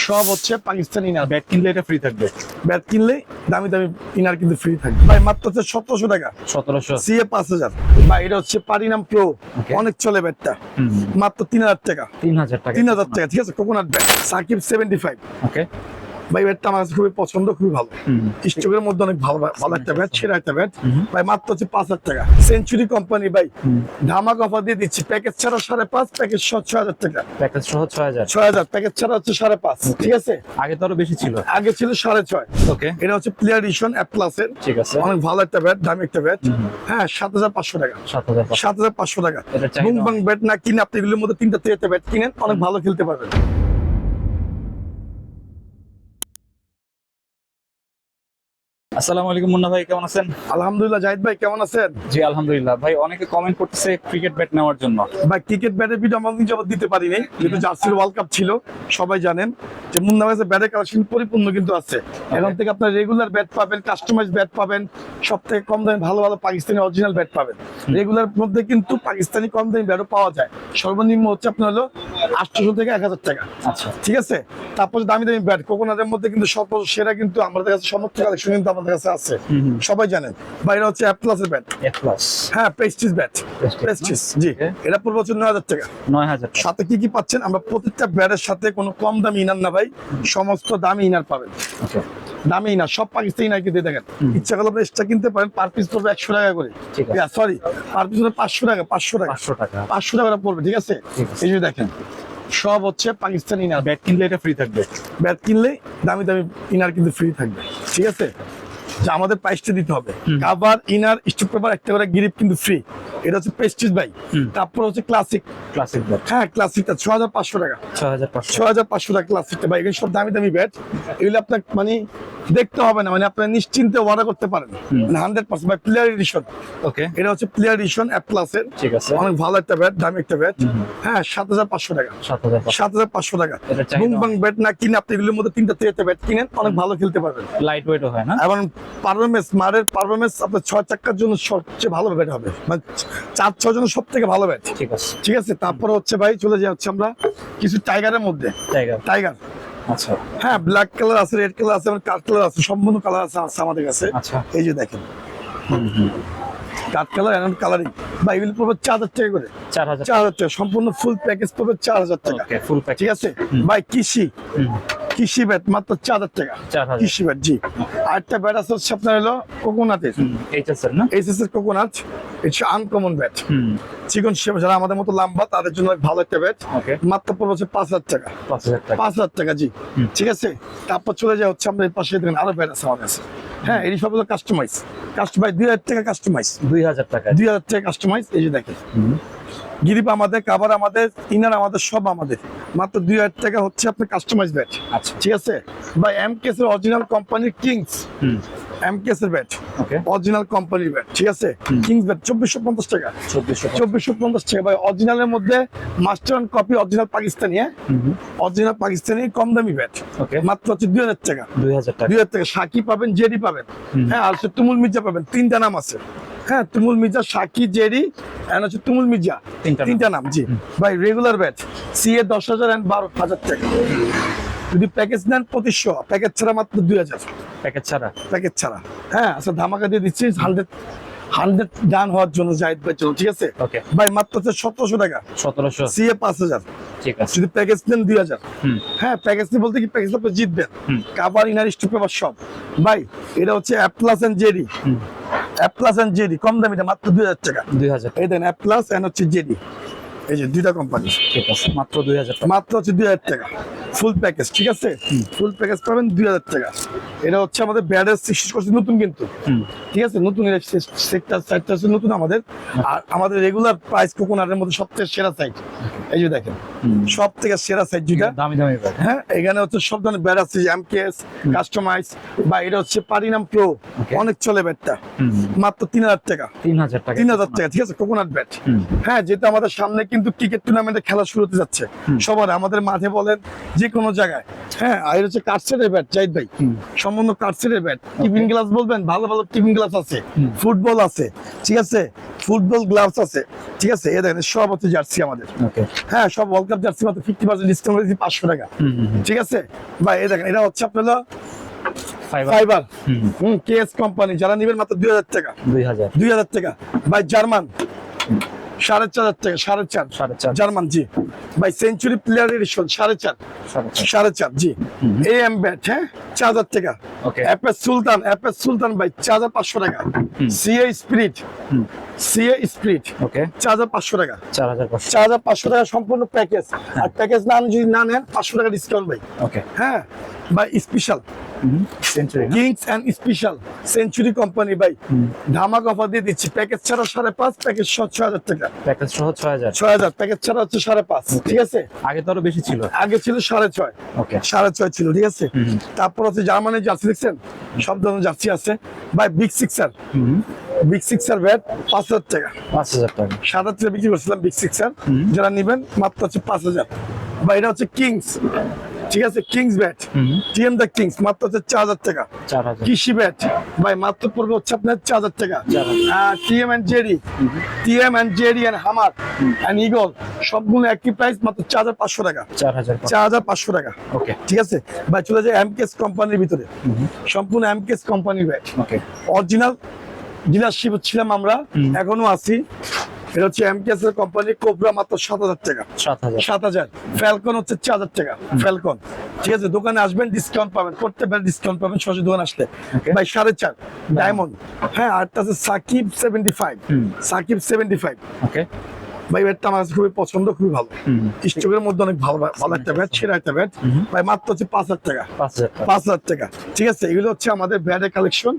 সব হচ্ছে Pakistani inner. Bat কিনলে এটা ফ্রি থাকবে। ব্যাট কিনলে দামি দামি ইনার কিন্তু ফ্রি থাকবে ভাই, মাত্র হচ্ছে 1700 টাকা। 1700 সিএ 5000 ভাই, এটা হচ্ছে পারিনাম প্রো, Okay. অনেক চলে ব্যাটটা। মাত্র 3000 টাকা। 3000 টাকা। 3000 টাকা, ঠিক আছে। কোকোনাট ব্যাট সাকিব 75 ওকে। ভাই, ব্যাটটা আমার কাছে খুবই পছন্দ, খুবই ভালো। স্টকের মধ্যে অনেক ভালো ভালো একটা ব্যাট, সেরা একটা ব্যাট ভাই। মাত্র হচ্ছে 5000 টাকা। সেঞ্চুরি কোম্পানি ভাই, ধামাক অফার দিয়ে দিচ্ছি। প্যাকেজ ছাড়া 5.5, প্যাকেজ সহ 6000 টাকা। প্যাকেজ সহ 6000। 6000, প্যাকেজ ছাড়া হচ্ছে 5.5, ঠিক আছে। আগে তো আরো বেশি ছিল। আগে ছিল 6.5। ওকে। এটা হচ্ছে প্লেয়ার এডিশন অ্যাপ প্লাসের, ঠিক আছে। অনেক ভালো একটা ব্যাট, দামি একটা ব্যাট। হ্যাঁ, 7500 টাকা। 7500 টাকা। এটা চাই বুম না। বাং ব্যাট না কিনে আপনি এগুলোর মধ্যে 3টা 3টা ব্যাট কিনেন, অনেক ভালো খেলতে পারবেন। আসসালামু আলাইকুম মুন্না ভাই, কেমন আছেন? আলহামদুলিল্লাহ। জাহিদ ভাই কেমন আছেন? জি আলহামদুলিল্লাহ। ভাই অনেকে কমেন্ট করতেছে ক্রিকেট ব্যাট নেওয়ার জন্য। ভাই, ক্রিকেট ব্যাটের ভিডিও আমরা নিজে দিতে পারি নাই, যেহেতু জার্সির ওয়ার্ল্ড কাপ ছিল। সবাই জানেন যে মুন্না ভাই ব্যাটের কালেকশন পরিপূর্ণ কিন্তু আছে। এখান থেকে আপনার রেগুলার ব্যাট পাবেন, কাস্টমাইজ ব্যাট পাবেন, সব থেকে কম দামে ভালো ভালো পাকিস্তানি অরিজিনাল ব্যাট পাবেন। রেগুলার মধ্যে কিন্তু পাকিস্তানি কম দামি ব্যাটও পাওয়া যায়। সর্বনিম্ন হচ্ছে আপনার হলো 800 থেকে 1000 টাকা। আচ্ছা, ঠিক আছে। তারপর দামি দামি ব্যাট কোকোনাটের মধ্যে কিন্তু সব সেরা কিন্তু আমাদের কাছে সমস্ত কালেকশন কিন্তু আমাদের কাছে আছে। সবাই জানেন বাইরে হচ্ছে অ্যাপ প্লাসের ব্যাট। এ প্লাস। হ্যাঁ, প্রেস্টিজ ব্যাট। প্রেস্টিজ, জি। এটা পড়বে হচ্ছে 9000 টাকা। 9000 টাকা। সাথে কি কি পাচ্ছেন? আমরা প্রত্যেকটা ব্যাটের সাথে কোনো কম দামি ইনার না ভাই, সমস্ত দামি ইনার পাবেন। ওকে। দামি ইনার সব পাকিস্তানি ইনার কিনতে দেখেন। ইচ্ছা করলে আপনি এক্সট্রা কিনতে পারেন, পার পিস পড়বে 100 টাকা করে। ঠিক আছে। সরি, পার পিস পড়বে 500 টাকা। 500 টাকা 500 টাকা। 500 টাকা পড়বে, ঠিক আছে। ঠিক আছে। এই যে দেখেন, সব হচ্ছে পাকিস্তানি ইনার। ব্যাট কিনলে এটা ফ্রি থাকবে। ব্যাট কিনলে দামি দামি ইনার কিন্তু ফ্রি থাকবে, ঠিক আছে। যে আমাদের প্রাইসটা দিতে হবে। কাভার, ইনার, স্টক পেপার, একটা করে গ্রিপ কিন্তু ফ্রি। এটা হচ্ছে প্রেস্টিজ ভাই। তারপর হচ্ছে ক্লাসিক। Classic bat. হ্যাঁ, ক্লাসিকটা 6500 টাকা। 6500। 6500 টাকা ক্লাসিকটা ভাই। এগুলো সব দামি দামি ব্যাট। এগুলো আপনার মানে দেখতে হবে না, মানে আপনার নিশ্চিন্তে অর্ডার করতে পারেন। 100% ভাই, প্লেয়ার এডিশন। ওকে। এটা হচ্ছে প্লেয়ার এডিশন অ্যাপ প্লাসের, ঠিক আছে। অনেক ভালো একটা ব্যাট, দামি একটা ব্যাট। হ্যাঁ, 7500 টাকা। 7500। 7500 টাকা। এটা চাই না। বুম বাং ব্যাট না কিনে আপনি এগুলোর মধ্যে 3টা 3টা ব্যাট কিনেন, অনেক ভালো খেলতে পারবেন। লাইট ওয়েটও হয় না? এবং পারফরমেন্স, মারের পারফরমেন্স আপনার 6 চাকার জন্য সবচেয়ে ভালো ব্যাট হবে, মানে 4-6 জন্য সব থেকে ভালো ব্যাট। ঠিক আছে। ঠিক আছে। তারপর হচ্ছে ভাই চলে যাচ্ছে আমরা কিছু টাইগারের মধ্যে। টাইগার। টাইগার, আচ্ছা। হ্যাঁ, ব্ল্যাক কালার আছে, রেড কালার আছে, এবং কাঠ কালার আছে, সম্পূর্ণ কালার আছে আমাদের কাছে। আচ্ছা। এই যে দেখেন, কাঠ কালার এন্ড কালারিং ভাই, এগুলো পড়বে 4000 টাকা করে। 4000। 4000 টাকা সম্পূর্ণ ফুল প্যাকেজ পড়বে 4000 টাকা। ওকে, ফুল প্যাকেজ। ঠিক আছে ভাই। কৃষি ব্যাট মাত্র 4000 টাকা। 4000। কৃষি ব্যাট, জি। আরেকটা ব্যাট আছে হচ্ছে আপনার হলো কোকোনাটের, এইচএস এর না? এইচএস এর কোকোনাট। It's uncommon bat. চিকন শেপ, যারা আমাদের মতো লম্বা তাদের জন্য ভালো একটা ব্যাট। ওকে। মাত্র পড়বে হচ্ছে 5000 টাকা। 5000 টাকা। 5000 টাকা, জি। ঠিক আছে। তারপর চলে যায় হচ্ছে আমরা এই পাশে দেখেন আরো ব্যাট আছে আমাদের কাছে। হ্যাঁ, এই সব হলো কাস্টমাইজ। ভাই 2000 টাকা কাস্টমাইজ। 2000 টাকা। 2000 টাকা কাস্টমাইজ। এই যে দেখেন, গিরিপ আমাদের, কাভার আমাদের, ইনার আমাদের, সব আমাদের। মাত্র 2000 টাকা হচ্ছে আপনার কাস্টমাইজ ব্যাট। আচ্ছা। ঠিক আছে ভাই। এমকেএস এর অরিজিনাল কোম্পানির কিংস, এমকেএস এর ব্যাট, ওকে। অরিজিনাল কোম্পানির ব্যাট। ঠিক আছে। কিংস ব্যাট 2450 টাকা। 2450 টাকা ভাই। অরিজিনালের মধ্যে master and copy, original Pakistani. হ্যাঁ, অরিজিনাল পাকিস্তানি কম দামি ব্যাট। ওকে। মাত্র হচ্ছে 2000 টাকা। 2000 টাকা। 2000 টাকা। সাকি পাবেন, জেডি পাবেন। হ্যাঁ, আর হচ্ছে তুমুল মির্জা পাবেন। 3টা নাম আছে। হ্যাঁ, তুমুল মির্জা, সাকি, জেডি এন্ড হচ্ছে তুমুল মির্জা। 3টা নাম, জি ভাই। রেগুলার ব্যাট সিএ 10,000 এন্ড 12,000 টাকা। যদি প্যাকেজ নেন 2500, প্যাকেজ ছাড়া মাত্র 2000। প্যাকেজ ছাড়া। প্যাকেজ ছাড়া। হ্যাঁ, আচ্ছা, ধামাকা দিয়ে দিচ্ছি 100 ডান হওয়ার জন্য জাহিদ ভাই জন্য। ঠিক আছে ওকে। ভাই, মাত্র হচ্ছে 1700 টাকা। 1700। সিএ 5000। ঠিক আছে। যদি প্যাকেজ নেন 2000। হ্যাঁ, প্যাকেজ নিয়ে বলতে কি প্যাকেজ আপনি জিতবেন। কাভার, ইনার, স্টক পেপার সব ভাই। এটা হচ্ছে app plus and JD. App plus and JD কম দামিটা মাত্র 2000 টাকা। 2000। এই দেন অ্যাপ প্লাস এন্ড হচ্ছে জেডি, এই যে 2টা কোম্পানি। ঠিক আছে, মাত্র 2000 টাকা। মাত্র হচ্ছে 2000 টাকা ফুল প্যাকেজ। ঠিক আছে। ফুল প্যাকেজ পাবেন 2000 টাকা। এটা হচ্ছে আমাদের ব্যাডের সৃষ্টি করছে নতুন কিন্তু। ঠিক আছে, নতুন সেক্টর সাইটটা হচ্ছে নতুন আমাদের। আর আমাদের রেগুলার প্রাইস কোকোনাটের মধ্যে সবথেকে সেরা সাইট। এই যে দেখেন, সব থেকে সেরা সাইট যেটা। দামি দামি ব্যাট। হ্যাঁ, এখানে হচ্ছে সব ধরনের ব্যাট আছে, এমকেএস, কাস্টমাইজ বা এটা হচ্ছে পারিনাম প্রো, অনেক চলে ব্যাটটা। মাত্র 3000 টাকা। 3000 টাকা। 3000 টাকা। ঠিক আছে, কোকোনাট ব্যাট। হ্যাঁ, যেটা আমাদের সামনে কিন্তু ক্রিকেট টুর্নামেন্টে খেলা শুরু হতে যাচ্ছে সবার, আমাদের মাঠে বলেন যে কোনো জায়গায়। হ্যাঁ, আর হচ্ছে কাটসেটের ব্যাট জাহিদ ভাই, সম্পূর্ণ কাটসেটের ব্যাট। টিফিন গ্লাস বলবেন, ভালো ভালো টিফিন গ্লাস আছে, ফুটবল আছে। ঠিক আছে, ফুটবল গ্লাভস আছে, ঠিক আছে, এ দেখেন সব হচ্ছে জার্সি আমাদের। ওকে। হ্যাঁ, সব ওয়ার্ল্ড কাপ জার্সি মাত্র 50% ডিসকাউন্ট দিচ্ছি 500 টাকা। ঠিক আছে ভাই, এই দেখেন এটা হচ্ছে আপনার ফাইবার কেএস কোম্পানি, যারা নেবেন মাত্র 2000 টাকা। 2000 টাকা ভাই। জার্মান 4,500 টাকা, 4,500 জার্মান। জি ভাই। Century player addition 4,500 G. Am bat, হ্যাঁ, 4,000 টাকা। ওকে। এপএস সুলতান ভাই 4,500 টাকা। সিএ স্পিরিট ওকে। 4,500 টাকা। 4,500। 4,500 টাকা সম্পূর্ণ প্যাকেজ। আর প্যাকেজ না যদি না নেন 500 টাকা ডিসকাউন্ট ভাই। ওকে। হ্যাঁ ভাই। Special century kings and special century company ভাই, ধামাক অফার দিয়ে দিচ্ছি। প্যাকেজ ছাড়া 5,500, প্যাকেজ সহ 6,000 টাকা। প্যাকেজ সহ 6,000। 6,000, প্যাকেজ ছাড়া হচ্ছে 5,500। ঠিক আছে, আগে তো আরো বেশি ছিল। আগে ছিল 6,500। ওকে। 6,500 ছিল, ঠিক আছে। তারপর হচ্ছে জার্মানির জার্সি দেখছেন, সব ধরনের জার্সি আছে ভাই। বিগ সিক্সার ব্যাট 5,000 টাকা। 5,000 টাকা। 7,000 বিক্রি করছিলাম বিগ সিক্সার, যারা নিবেন মাত্র হচ্ছে 5,000 ভাই। এটা হচ্ছে কিংস, ঠিক আছে, kings bat, TM the kings, মাত্র হচ্ছে 4,000 টাকা। 4,000। কৃষি ব্যাট ভাই মাত্র পড়বে হচ্ছে আপনার 4,000 টাকা। টিএম এন্ড জেডি এন্ড হামার এন্ড ইগল সবগুলো একই প্রাইস, মাত্র 4,500 টাকা। 4,500 টাকা। ওকে। ঠিক আছে ভাই। চলে যায় এমকেএস কোম্পানির ভিতরে, সম্পূর্ণ এমকেএস কোম্পানির ব্যাট। ওকে। অরিজিনাল ডিলারশিপ ছিলাম আমরা, এখনো আছি। এটা হচ্ছে এমকেএস এর কোম্পানি। কোবরা মাত্র 7,000 টাকা। 7,000। ফ্যালকন হচ্ছে 4,000 টাকা। ফ্যালকন, ঠিক আছে, দোকানে আসবেন ডিসকাউন্ট পাবেন, প্রত্যেকবার ডিসকাউন্ট পাবেন সরাসরি দোকানে আসলে ভাই। 4,500 ডায়মন্ড। হ্যাঁ, আরটা আছে সাকিব 75। ওকে ভাই। ব্যাটটা আমার কাছে খুবই পছন্দ, খুবই ভালো। স্টকের মধ্যে অনেক ভালো ভালো একটা ব্যাট, সেরা একটা ব্যাট ভাই। মাত্র হচ্ছে 5,000 টাকা। 5,000 টাকা। ঠিক আছে, এগুলো হচ্ছে আমাদের ব্যাটের কালেকশন।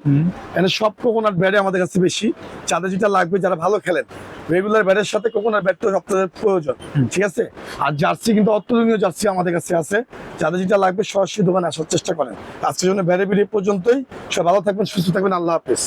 এখানে সব কোকোনাট ব্যাটে আমাদের কাছে বেশি। যাদের যেটা লাগবে, যারা ভালো খেলেন, রেগুলার ব্যাটের সাথে কোকোনাট ব্যাটটা সবথেকে প্রয়োজন। ঠিক আছে। আর জার্সি কিন্তু অতুলনীয় জার্সি আমাদের কাছে আছে। যাদের যেটা লাগবে সরাসরি দোকানে আসার চেষ্টা করেন। আজকের জন্য ব্যাটে ভিডিও পর্যন্তই। সব ভালো থাকবেন, সুস্থ থাকবেন। আল্লাহ হাফেজ।